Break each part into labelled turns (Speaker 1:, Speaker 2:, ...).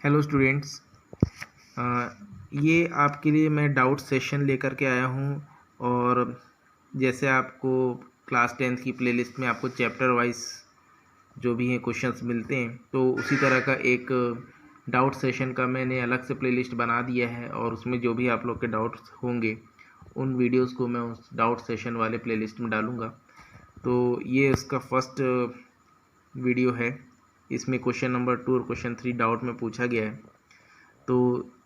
Speaker 1: Hello students, ये आपके लिए मैं डाउट सेशन लेकर के आया हूँ। और जैसे आपको क्लास 10th की प्लेलिस्ट में आपको चैप्टर वाइज जो भी हैं क्वेश्चंस मिलते हैं, तो उसी तरह का एक डाउट सेशन का मैंने अलग से प्लेलिस्ट बना दिया है। और उसमें जो भी आप लोग के डाउट्स होंगे उन वीडियोस को मैं उस डाउट सेशन वाले प्लेलिस्ट में डालूँगा। तो ये उसका फर्स्ट वीडियो है। इसमें क्वेश्चन नंबर 2 और क्वेश्चन 3 डाउट में पूछा गया है। तो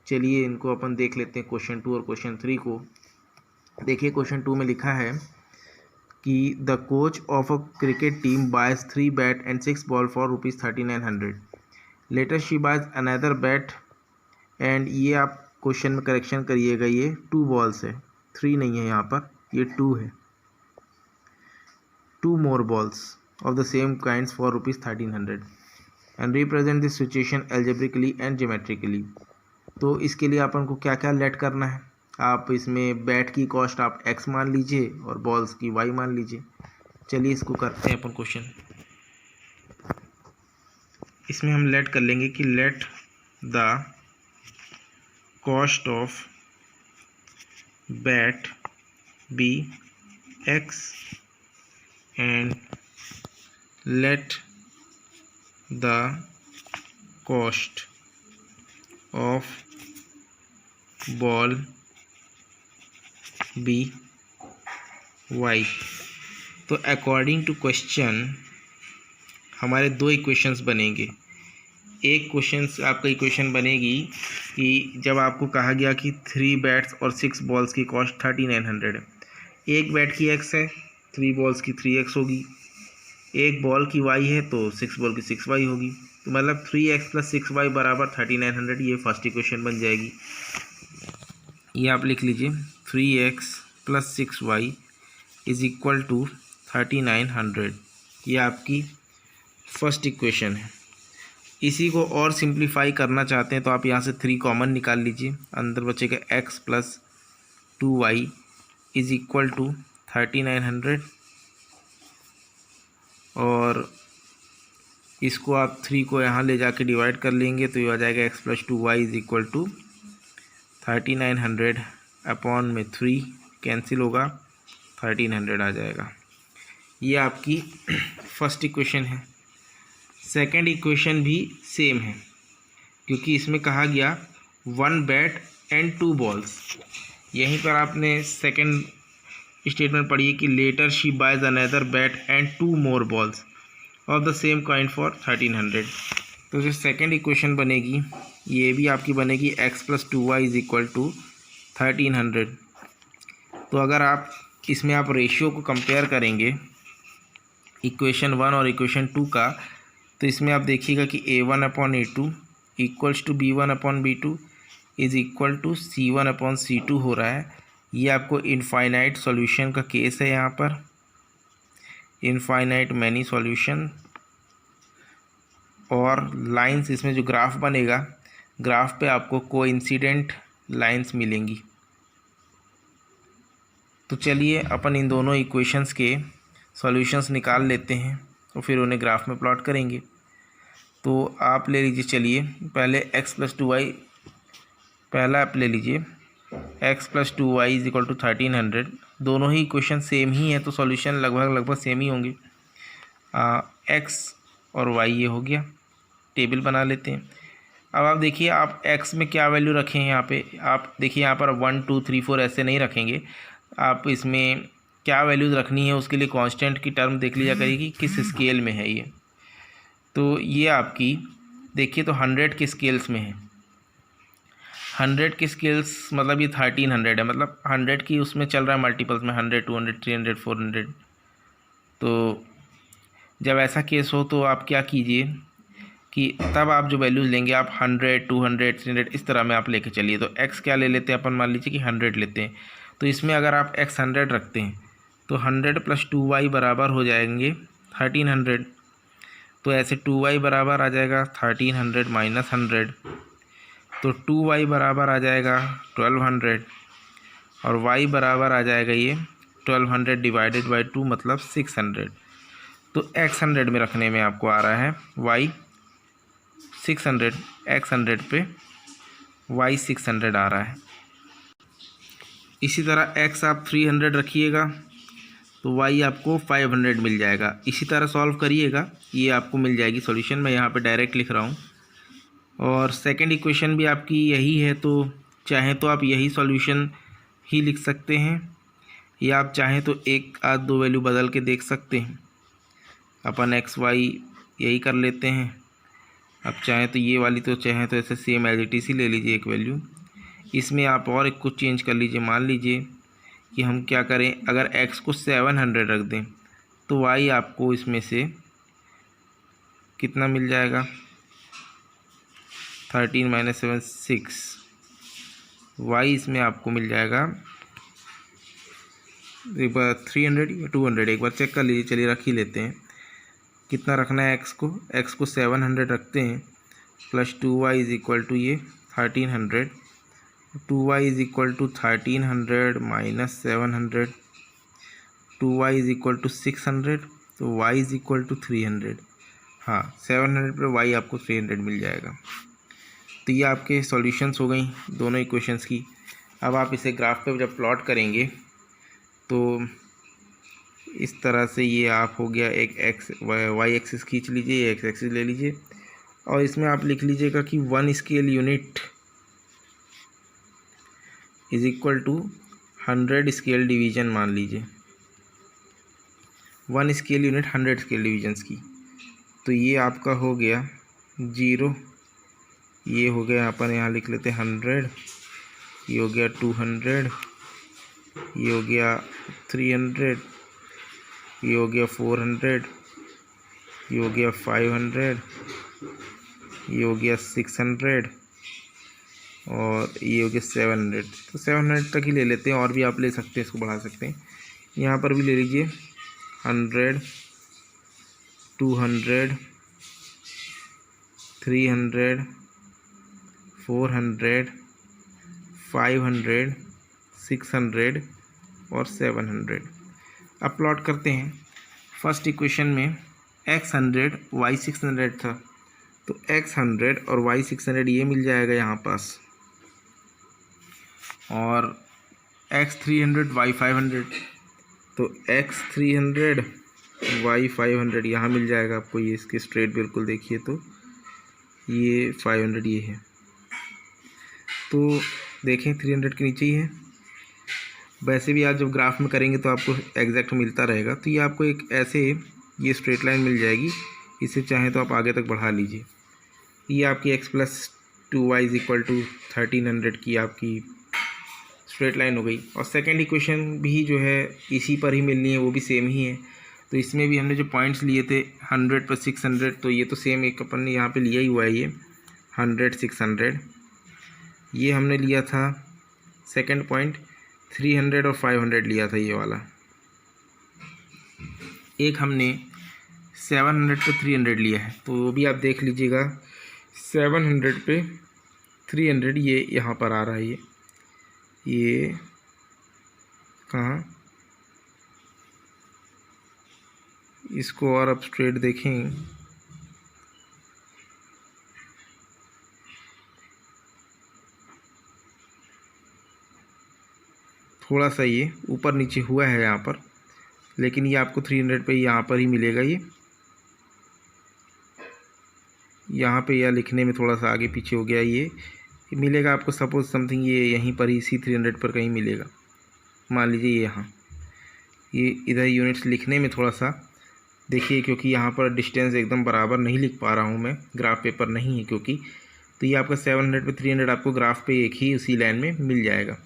Speaker 1: चलिए इनको अपन देख लेते हैं, क्वेश्चन 2 और क्वेश्चन 3 को। देखिए क्वेश्चन 2 में लिखा है कि the coach of a cricket team buys 3 bat and 6 ball for ₹3900। Later she buys another bat and, ये आप क्वेश्चन में करेक्शन करिएगा, ये 2 बॉल्स है, 3 नहीं है यहाँ पर, ये 2 है। 2 more balls of the same kinds for ₹1300 and represent this situation algebraically and geometrically। तो इसके लिए अपन को क्या क्या लेट करना है, आप इसमें बैट की कॉस्ट आप x मान लीजिए और बॉल्स की y मान लीजिए। चलिए इसको करते हैं अपन क्वेश्चन। इसमें हम लेट कर लेंगे कि let the cost of bat be x and let the cost of ball be y। तो अकॉर्डिंग टू क्वेश्चन हमारे 2 इक्वेशंस बनेंगे। एक क्वेश्चन आपका इक्वेशन बनेगी कि जब आपको कहा गया कि 3 बैट्स और 6 बॉल्स की कॉस्ट 3900 है, एक बैट की x है, 3 बॉल्स की 3x होगी, एक बॉल की y है तो 6 बॉल की 6y होगी। तो मतलब 3x + 6y बराबर 3900, ये फर्स्ट इक्वेशन बन जाएगी। ये आप लिख लीजिए, 3x + 6y = 3900। ये आपकी फर्स्ट इक्वेशन है। इसी को और सिंप्लीफाई करना चाहते हैं तो आप यहाँ से 3 कॉमन निकाल लीजिए, अंदर बचेगा x + 2y = 3900। और इसको आप 3 को यहाँ ले जाके डिवाइड कर लेंगे तो ये आ जाएगा x + 2y = 3900 अपॉन में 3 कैंसिल होगा, 1300 आ जाएगा। ये आपकी फर्स्ट इक्वेशन है। सेकंड इक्वेशन भी सेम है, क्योंकि इसमें कहा गया 1 बैट एंड 2 बॉल्स। यहीं पर आपने सेकंड स्टेटमेंट पढ़िए कि later she buys another bat and 2 more balls of the same kind for 1300। तो जो सेकंड इक्वेशन बनेगी ये भी आपकी बनेगी x + 2y = 1300। तो अगर आप इसमें आप रेशियो को कंपेयर करेंगे इक्वेशन 1 और इक्वेशन 2 का, तो इसमें आप देखिएगा कि a1/a2 = b1/b2 = c1/c2 हो रहा है। ये आपको इनफाइनाइट सॉल्यूशन का केस है, यहाँ पर इनफाइनाइट मैनी सॉल्यूशन। और लाइंस, इसमें जो ग्राफ बनेगा, ग्राफ पे आपको कोइंसिडेंट लाइंस मिलेंगी। तो चलिए अपन इन दोनों इक्वेशंस के सॉल्यूशंस निकाल लेते हैं और फिर उन्हें ग्राफ में प्लॉट करेंगे। तो आप ले लीजिए, चलिए पहले x + 2y, पहला आप ले लीजिए x + 2y = 1300। दोनों ही इक्वेशन सेम ही है तो सॉल्यूशन लगभग सेम ही होंगे। x और y ये हो गया। टेबल बना लेते हैं। अब आप देखिए आप x में क्या वैल्यू रखें, यहाँ पे आप देखिए, यहाँ पर 1 2 3 4 ऐसे नहीं रखेंगे। आप इसमें क्या वैल्यूज़ रखनी है उसके लिए कांस्टेंट की टर्म देख लीजिए करेगी किस स्केल में है ये। तो ये आपकी देखिए तो 100 के स्केल्स में है। 100 के स्केल्स मतलब ये 1300 है, मतलब 100 की उसमें चल रहा है मल्टीपल्स में, 100 200 300 400। तो जब ऐसा केस हो तो आप क्या कीजिए कि तब आप जो वैल्यूज़ लेंगे आप 100 200 300 इस तरह में आप लेके चलिए। तो x क्या ले लेते हैं अपन, मान लीजिए कि 100 लेते हैं। तो इसमें अगर आप x 100 रखते हैं तो 100 + 2y बराबर हो जाएंगे 1300। तो ऐसे 2y बराबर आ जाएगा 1300 - 100, तो 2y बराबर आ जाएगा 1200 और y बराबर आ जाएगा ये 1200 / 2 मतलब 600। तो x 100 में रखने में आपको आ रहा है y 600 x 100 पे y 600 आ रहा है। इसी तरह x आप 300 रखिएगा तो y आपको 500 मिल जाएगा। इसी तरह सॉल्व करिएगा, ये आपको मिल जाएगी सॉल्यूशन। मैं यहाँ पे डायरेक्ट लिख रहा हूँ। और सेकंड इक्वेशन भी आपकी यही है, तो चाहें तो आप यही सॉल्यूशन ही लिख सकते हैं, या आप चाहें तो एक आध दो वैल्यू बदल के देख सकते हैं। अपन एक्स वाई यही कर लेते हैं। अब चाहें तो ये वाली तो चाहें तो ऐसे सेम एज इट इज ही ले लीजिए एक वैल्यू। इसमें आप और एक कुछ चेंज कर लीजिए। मान लीजिए कि हम क्या करें, अगर x को 700 रख दें तो y आपको इसमें से कितना मिल जाएगा, 13 - 7 6। y इसमें आपको मिल जाएगा एक बार 300 या 200, एक बार चेक कर लीजिए। चलिए रख ही लेते हैं। कितना रखना है x को 700 रखते हैं, plus 2y is equal to ये 1300, 2y is equal to 1300 minus 700, 2y is equal to 600, तो y इज इक्वल टू 300। हाँ, 700 पर y आपको 300 मिल जाएगा। तो ये आपके सॉल्यूशंस हो गई दोनों इक्वेशंस की। अब आप इसे ग्राफ पे जब प्लॉट करेंगे तो इस तरह से ये आप हो गया एक वाई एक्सिस खींच लीजिए, एक्स एक्सिस ले लीजिए, और इसमें आप लिख लीजिएगा कि 1 scale unit is equal to 100 scale division. मान लीजिए 1 स्केल यूनिट 100 स्केल डिवीजन्स की। तो ये आपका हो गया 0, ये हो गया अपन यहाँ लिख लेते हैं 100, ये हो गया 200, ये हो गया 300, ये हो गया 400, ये हो गया 500, ये हो गया 600, और ये हो गया 700। तो 700 तक ही ले लेते हैं, और भी आप ले सकते हैं, इसको बढ़ा सकते हैं। यहाँ पर भी ले लीजिए 100, 200, 300, 400, 500, 600 और 700। अब प्लॉट करते हैं। फर्स्ट इक्वेशन में x 100 y 600 था, तो x 100 और y 600 ये मिल जाएगा यहाँ पास, और x 300 y 500, तो x 300 y 500 यहाँ मिल जाएगा आपको। ये इसके स्ट्रेट बिल्कुल देखिए तो ये 500 ये है, तो देखें 300 के नीचे ही है। वैसे भी आप जब ग्राफ में करेंगे तो आपको एग्जैक्ट मिलता रहेगा। तो ये आपको एक ऐसे ये स्ट्रेट लाइन मिल जाएगी। इसे चाहें तो आप आगे तक बढ़ा लीजिए। ये आपकी x + 2y is equal to 1300 की आपकी स्ट्रेट लाइन हो गई। और सेकंड इक्वेशन भी जो है इसी पर ही मिलनी है, वो भी सेम ही है। तो इसमें भी हमने जो पॉइंट्स लिए थे 100 + 600, तो ये तो सेम एक अपन ने यहाँ पे लिया ही हुआ है। ये 100 600 ये हमने लिया था। सेकंड पॉइंट 300 और 500 लिया था ये वाला। एक हमने 700 पे 300 लिया है, तो वो भी आप देख लीजिएगा। 700 पे 300 ये यहाँ पर आ रहा है। ये कहाँ, इसको और अब स्ट्रेट देखें, थोड़ा सा ये ऊपर नीचे हुआ है यहाँ पर, लेकिन ये आपको 300 पे यहाँ पर ही मिलेगा। ये यहाँ पे या लिखने में थोड़ा सा आगे पीछे हो गया। ये मिलेगा आपको सपोज समथिंग ये यहीं पर ही इसी 300 पर कहीं मिलेगा। मान लीजिए ये यहाँ, ये इधर यूनिट्स लिखने में थोड़ा सा देखिए, क्योंकि यहाँ पर डिस्टेंस एकदम बराबर नहीं लिख पा रहा हूँ मैं, ग्राफ पेपर नहीं है क्योंकि। तो ये आपका 700 पे 300 आपको ग्राफ पे एक ही उसी लाइन में मिल जाएगा।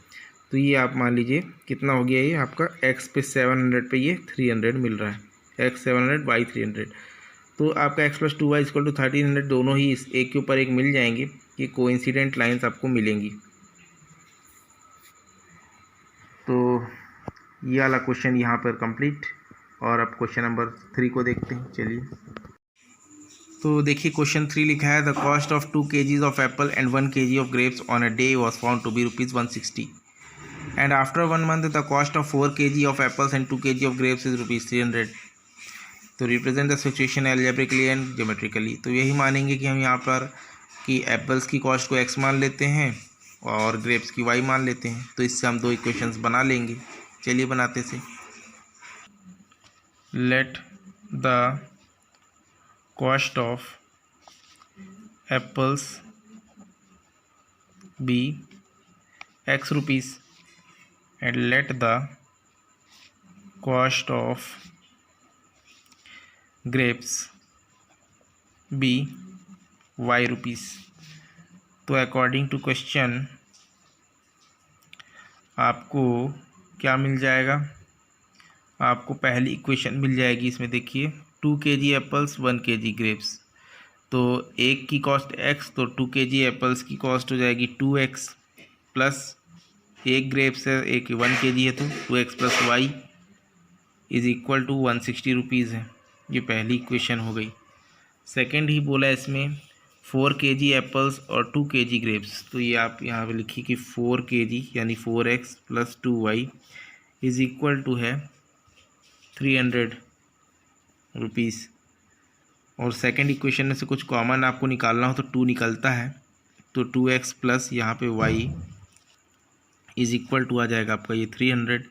Speaker 1: तो ये आप मान लीजिए कितना हो गया, ये आपका x पे 700 पे ये 300 मिल रहा है, x 700 y 300। तो आपका x + 2y = 1300 दोनों ही इस एक के ऊपर एक मिल जाएंगे। ये कोइंसिडेंट लाइंस आपको मिलेंगी। तो ये वाला क्वेश्चन यहाँ पर कंप्लीट। और अब क्वेश्चन नंबर 3 को देखते हैं। चलिए, तो देखिए क्वेश्चन 3 लिखा है, the cost of 2 kg of apple and 1 kg of grapes on a day was found to be ₹160, and after 1 month the cost of 4 kg of apples and 2 kg of grapes is ₹300। तो represent the situation algebraically and geometrically, तो यही मानेंगे कि हम यहाँ पर कि apples की कॉस्ट को x मान लेते हैं और ग्रेप्स की y मान लेते हैं, तो इससे हम दो इक्वेशंस बना लेंगे। चलिए बनाते से। Let the cost of apples be x rupees and let the cost of grapes be y rupees। तो अकॉर्डिंग टू क्वेश्चन आपको क्या मिल जाएगा, आपको पहली इक्वेशन मिल जाएगी। इसमें देखिए 2 kg एप्पल्स 1 kg ग्रेप्स, तो एक की कॉस्ट x, तो 2 kg एप्पल्स की कॉस्ट हो जाएगी 2x प्लस एक ग्रेप्स है, एक 1 kg है, तो 2x plus y is equal to 160 rupees है। ये पहली इक्वेशन हो गई। सेकंड ही बोला इसमें 4 kg एप्पल्स और 2 kg ग्रेप्स, तो ये आप यहाँ पे लिखिए कि 4 kg यानी 4x plus 2y is equal to है 300 रुपीज़। और सेकंड इक्वेशन में से कुछ कॉमन आपको निकालना हो तो 2 निकलता है, तो 2x प्लस यहाँ पे y इज़ इक्वल टू आ जाएगा आपका ये 300,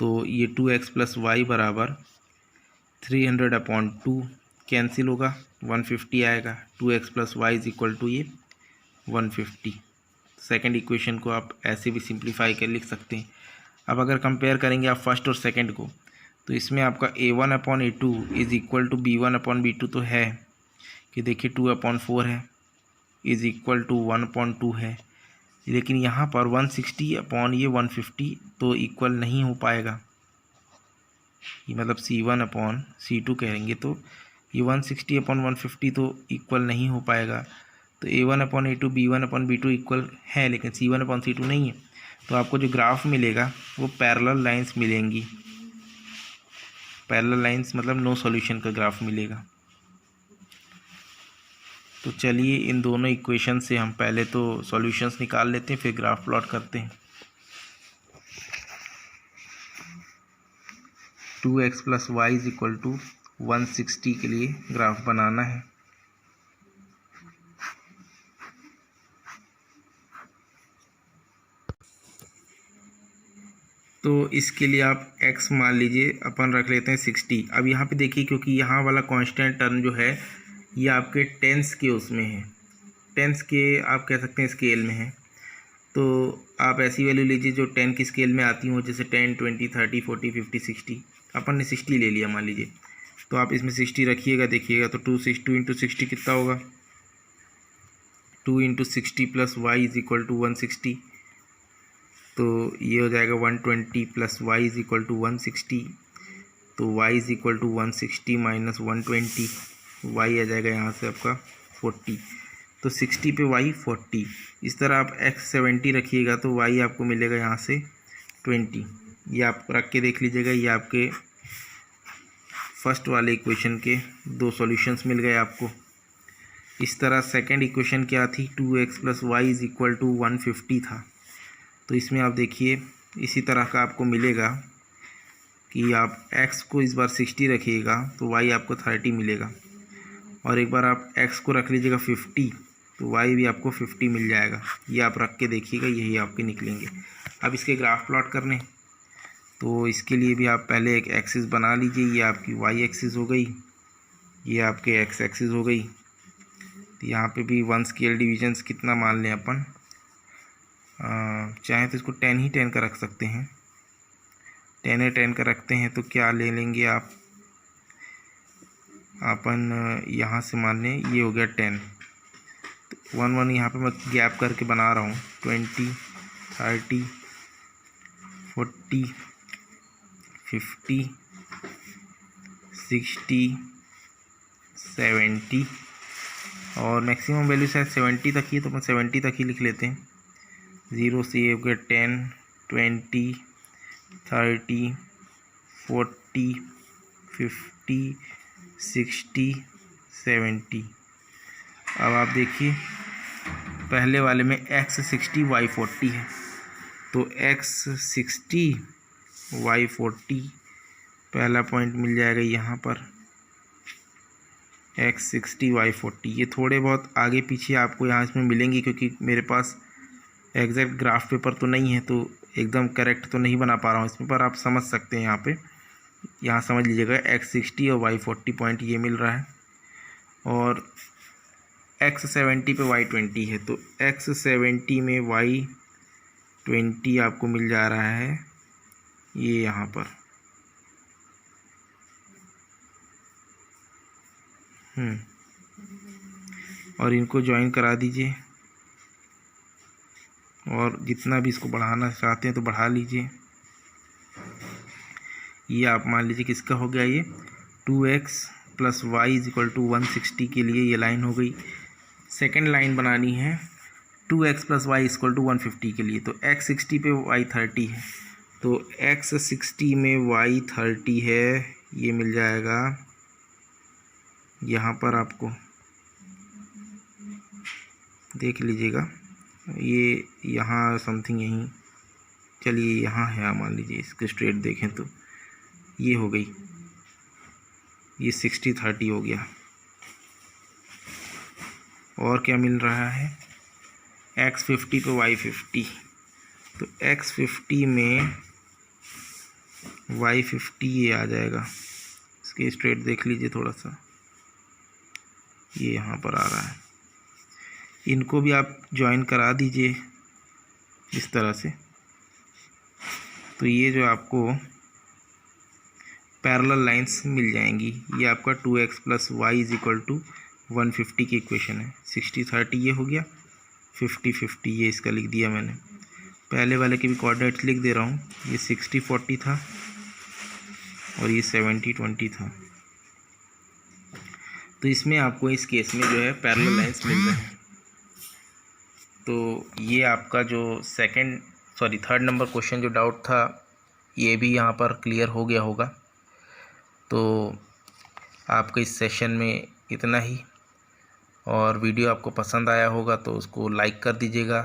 Speaker 1: तो ये 2x प्लस वाई बराबर 300/2 कैंसिल होगा, 150 आएगा। 2x plus y is equal to ये 150। सेकंड इक्वेशन को आप ऐसे भी सिंप्लीफाई कर लिख सकते हैं। अब अगर कंपेयर करेंगे आप फर्स्ट और सेकंड को, तो इसमें आपका a1/a2 is equal to b1/b2 तो है कि देखिए 2/4 है इज़ इक्वल टू 1/2 है, लेकिन यहाँ पर 160 अपॉन ये 150 तो इक्वल नहीं हो पाएगा। ये मतलब C1/C2 कहेंगे तो ये 160/150 तो इक्वल नहीं हो पाएगा। तो a1/a2 b1/b2 इक्वल है, लेकिन C1/C2 नहीं है। तो आपको जो ग्राफ मिलेगा वो पैरेलल लाइंस मिलेंगी। पैरेलल लाइंस मतलब नो सॉल्यूशन का ग्राफ मिलेगा। तो चलिए इन दोनों इक्वेशन से हम पहले तो सॉल्यूशंस निकाल लेते हैं, फिर ग्राफ प्लॉट करते हैं। 2x plus y is equal to 160 के लिए ग्राफ बनाना है। तो इसके लिए आप x मान लीजिए, अपन रख लेते हैं 60। अब यहाँ पे देखिए क्योंकि यहाँ वाला कांस्टेंट टर्म जो है ये आपके टेंस के उसमें है, टेंस के आप कह सकते हैं स्केल में है। तो आप ऐसी वैल्यू लीजिए जो 10 की स्केल में आती हो, जैसे 10, 20, 30, 40, 50, 60। अपन ने 60 ले लिया मान लीजिए, तो आप इसमें 60 रखिएगा, देखिएगा तो 2 इंटू 60 कितना होगा, 2 into 60 plus y is equal to 160। तो ये हो जाएगा 120 plus y is equal to 160। तो y is equal to 160 minus 120, y आ जाएगा यहाँ से आपका 40। तो 60 पे वाई 40। इस तरह आप x 70 रखिएगा तो वाई आपको मिलेगा यहाँ से 20। ये आप रख के देख लीजिएगा, ये आपके फर्स्ट वाले इक्वेशन के दो सॉल्यूशंस मिल गए आपको। इस तरह सेकंड इक्वेशन क्या थी, 2x plus y is equal to 150 था। तो इसमें आप देखिए इसी तरह का आपको मिलेगा कि आप x को इस बार 60 रखिएगा तो y आपको 30 मिलेगा, और एक बार आप x को रख लीजिएगा 50 तो y भी आपको 50 मिल जाएगा। ये आप रख के देखिएगा, यही आपके निकलेंगे। अब इसके ग्राफ प्लॉट करने, तो इसके लिए भी आप पहले एक एक्सिस बना लीजिए। ये आपकी y एक्सिस हो गई, ये आपके x एक्सिस हो गई। तो यहाँ पे भी 1 स्केल डिविजन्स कितना मान लें अपन, चाहें तो इसको 10 ही 10 का रख सकते हैं। 10 है 10 का रखते हैं तो क्या ले लेंगे आप, अपन यहाँ से मान लें ये हो गया 10। तो 1 1 यहाँ पे मैं गैप करके बना रहा हूँ, 20, 30, 40, 50, 60, 70 और मैक्सिमम वैल्यू शायद 70 तक ही, तो अपन 70 तक ही लिख लेते हैं। 0 से ये हो गया 10, 20, 30, 40, 50, 60, 70। अब आप देखिए पहले वाले में x 60 y 40 है, तो x 60 y 40 पहला पॉइंट मिल जाएगा यहाँ पर। x60 y40। ये थोड़े बहुत आगे पीछे आपको यहाँ इसमें मिलेंगी, क्योंकि मेरे पास एग्जैक्ट ग्राफ पेपर तो नहीं है, तो एकदम करेक्ट तो नहीं बना पा रहा हूँ इसमें, पर आप समझ सकते हैं। यहाँ समझ लीजिएगा x60 और y40 पॉइंट ये मिल रहा है, और x70 पे y20 है, तो x70 में y20 आपको मिल जा रहा है ये यहाँ पर। और इनको ज्वाइन करा दीजिए, और जितना भी इसको बढ़ाना चाहते हैं तो बढ़ा लीजिए। ये आप मान लीजिए किसका हो गया, ये 2x + y = 160 के लिए ये लाइन हो गई। सेकंड लाइन बनानी है 2x + y = 150 के लिए, तो x60 पे y30 है, तो x60 में y30 है, ये मिल जाएगा यहाँ पर। आपको देख लीजिएगा, ये यहाँ समथिंग यहीं, चलिए यहाँ है, मान लीजिए इसके स्ट्रेट देखें तो ये हो गई, ये 60-30 हो गया। और क्या मिल रहा है, x50 पे y50, तो x50 में y50 ये आ जाएगा। इसके स्ट्रेट देख लीजिए थोड़ा सा, ये यहाँ पर आ रहा है। इनको भी आप ज्वाइन करा दीजिए इस तरह से, तो ये जो आपको पैरेलल लाइंस मिल जाएंगी। ये आपका 2x + y = 150 की इक्वेशन है। 60-30 ये हो गया, 50-50 ये इसका लिख दिया मैंने। पहले वाले के भी कोऑर्डिनेट्स लिख दे रहा हूँ, ये 60-40 था और ये 70-20 था। तो इसमें आपको इस केस में जो है पैरेलल लाइंस मिल रहे हैं। तो ये आपका जो थर्ड नंबर क्वेश्चन जो डाउट था, ये भी यहाँ पर क्लियर हो गया होगा। तो आपके इस सेशन में इतना ही, और वीडियो आपको पसंद आया होगा तो उसको लाइक कर दीजिएगा।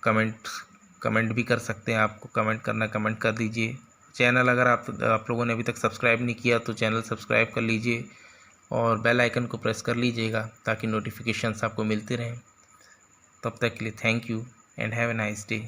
Speaker 1: कमेंट भी कर सकते हैं, आपको कमेंट करना कमेंट कर दीजिए। चैनल अगर आप लोगों ने अभी तक सब्सक्राइब नहीं किया तो चैनल सब्सक्राइब कर लीजिए, और बेल आइकन को प्रेस कर लीजिएगा ताकि नोटिफिकेशंस आपको मिलते रहें। तब तक के लिए thank you and have a nice day.